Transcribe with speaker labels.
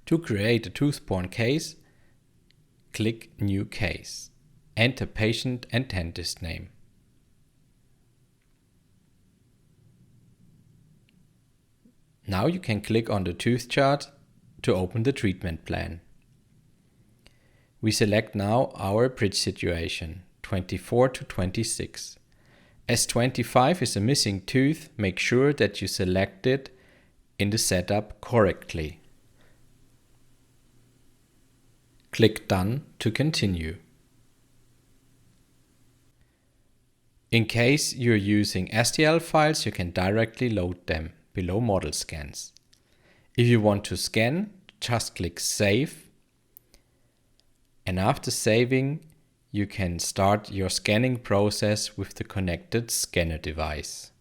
Speaker 1: To create a tooth-borne case, click New Case. Enter patient and dentist name. Now you can click on the tooth chart to open the treatment plan. We select now our bridge situation, 24 to 26. As 25 is a missing tooth, make sure that you select it in the setup correctly. Click Done to continue. In case you're using STL files, you can directly load them below Model Scans. If you want to scan, just click Save. And after saving, you can start your scanning process with the connected scanner device.